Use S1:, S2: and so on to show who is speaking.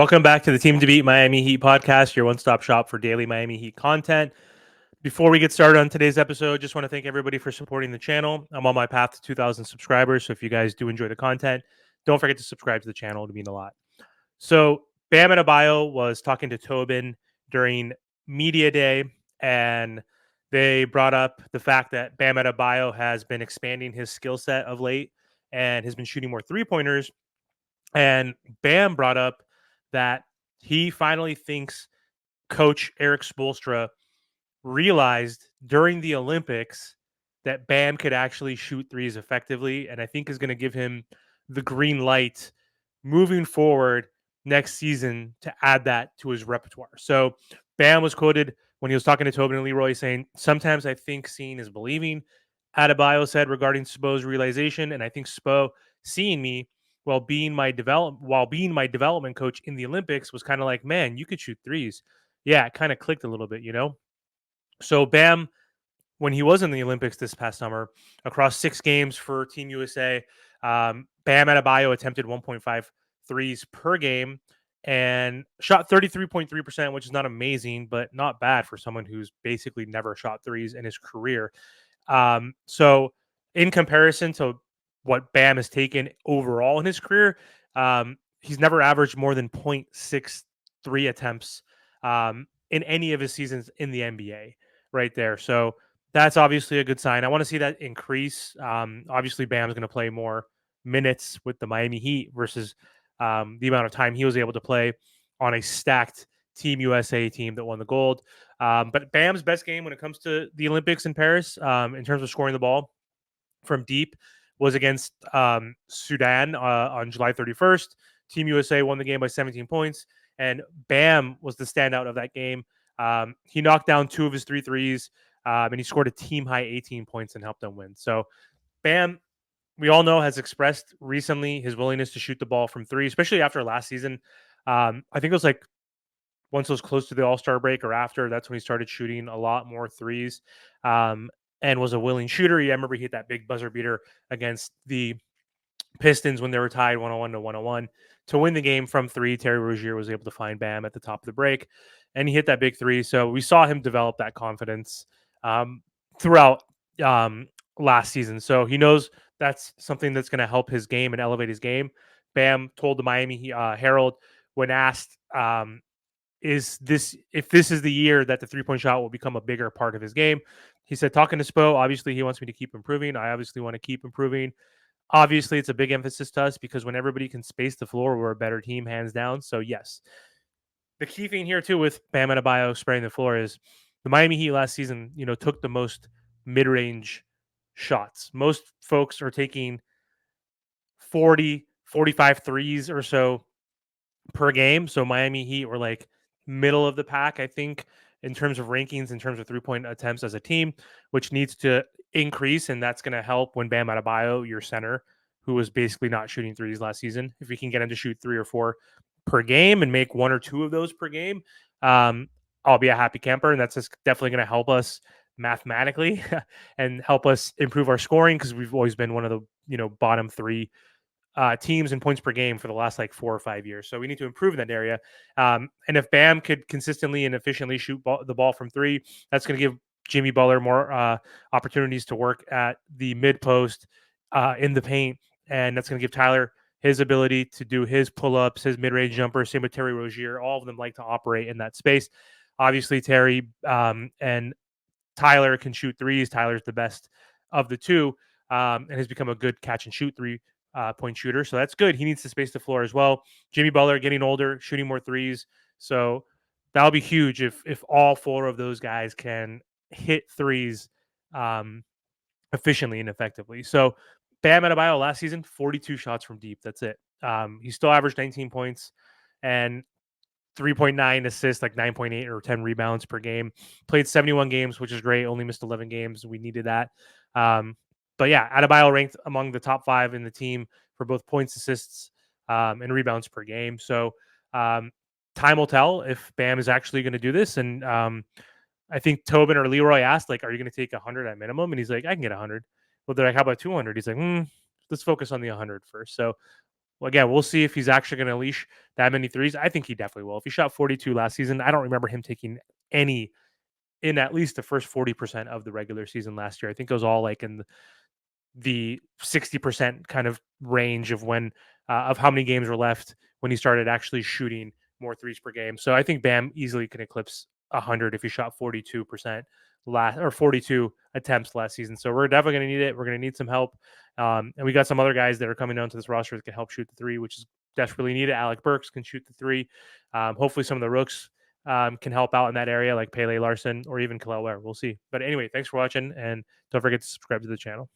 S1: Welcome back to the Team to Beat Miami Heat podcast, your one-stop shop for daily Miami Heat content. Before we get started on today's episode, just want to thank everybody for supporting the channel. I'm on my path to 2,000 subscribers, so if you guys do enjoy the content, don't forget to subscribe to the channel. It would mean a lot. So Bam Adebayo was talking to Tobin during media day, and they brought up the fact that Bam Adebayo has been expanding his skill set of late and has been shooting more three-pointers. And Bam brought up that he finally thinks coach Erik Spoelstra realized during the Olympics that Bam could actually shoot threes effectively, and I think is going to give him the green light moving forward next season to add that to his repertoire. So Bam was quoted when he was talking to Tobin and Leroy saying, "Sometimes I think seeing is believing." Adebayo said regarding Spo's realization, and I think Spo seeing me while being my development coach in the Olympics was kind of like, man, you could shoot threes. Yeah, it kind of clicked a little bit, you know? So Bam, when he was in the Olympics this past summer, across 6 games for Team USA, Bam Adebayo attempted 1.5 threes per game and shot 33.3%, which is not amazing, but not bad for someone who's basically never shot threes in his career. So in comparison to what Bam has taken overall in his career, he's never averaged more than 0.63 attempts in any of his seasons in the NBA right there. So that's obviously a good sign. I want to see that increase. Obviously, Bam's going to play more minutes with the Miami Heat versus the amount of time he was able to play on a stacked Team USA team that won the gold. But Bam's best game when it comes to the Olympics in Paris, in terms of scoring the ball from deep, was against Sudan on July 31st. Team USA won the game by 17 points, and Bam was the standout of that game. He knocked down 2 of his 3 threes, and he scored a team high 18 points and helped them win. So Bam, we all know, has expressed recently his willingness to shoot the ball from 3, especially after last season. I think it was like once it was close to the All-Star break or after, that's when he started shooting a lot more threes, and was a willing shooter. Yeah, I remember he hit that big buzzer beater against the Pistons when they were tied 101 to 101 to win the game from 3. Terry Rozier was able to find Bam at the top of the break, and he hit that big 3. So we saw him develop that confidence throughout last season. So he knows that's something that's going to help his game and elevate his game. Bam told the Miami Herald when asked, if this is the year that the 3-point shot will become a bigger part of his game. He said, talking to Spo, obviously he wants me to keep improving. I obviously want to keep improving. Obviously, it's a big emphasis to us because when everybody can space the floor, we're a better team, hands down. So, yes. The key thing here, too, with Bam Adebayo spraying the floor is the Miami Heat last season, took the most mid-range shots. Most folks are taking 40, 45 threes or so per game. So Miami Heat were like middle of the pack, I think, in terms of rankings, in terms of 3-point attempts as a team, which needs to increase. And that's going to help when Bam Adebayo, your center, who was basically not shooting threes last season, if we can get him to shoot 3 or 4 per game and make 1 or 2 of those per game, I'll be a happy camper. And that's just definitely going to help us mathematically and help us improve our scoring because we've always been one of the bottom 3 teams in points per game for the last like 4 or 5 years. So we need to improve in that area. And if Bam could consistently and efficiently shoot the ball from 3, that's going to give Jimmy Butler more opportunities to work at the mid post in the paint. And that's going to give Tyler his ability to do his pull-ups, his mid-range jumper. Same with Terry Rozier. All of them like to operate in that space. Obviously, Terry and Tyler can shoot threes. Tyler's the best of the two, and has become a good catch and shoot 3-point shooter. So that's good. He needs to space the floor as well. Jimmy Butler getting older, shooting more threes. So that'll be huge if all 4 of those guys can hit threes efficiently and effectively. So Bam Adebayo last season, 42 shots from deep. That's it. He still averaged 19 points and 3.9 assists, like 9.8 or 10 rebounds per game. Played 71 games, which is great. Only missed 11 games. We needed that. But yeah, Adebayo ranked among the top 5 in the team for both points, assists, and rebounds per game. So time will tell if Bam is actually going to do this. And I think Tobin or Leroy asked, like, are you going to take 100 at minimum? And he's like, I can get 100. Well, they're like, how about 200? He's like, let's focus on the 100 first. So Well, again, we'll see if he's actually going to unleash that many threes. I think he definitely will. If he shot 42 last season, I don't remember him taking any in at least the first 40% of the regular season last year. I think it was all like in the 60% kind of range of when of how many games were left when he started actually shooting more threes per game. So I think Bam easily can eclipse 100 if he shot 42% last or 42 attempts last season. So we're definitely going to need it. We're going to need some help. And we got some other guys that are coming down to this roster that can help shoot the three, which is desperately needed. Alec Burks can shoot the three. Hopefully some of the rooks can help out in that area, like Pele Larson or even Kalel Ware. We'll see. But anyway, thanks for watching, and don't forget to subscribe to the channel.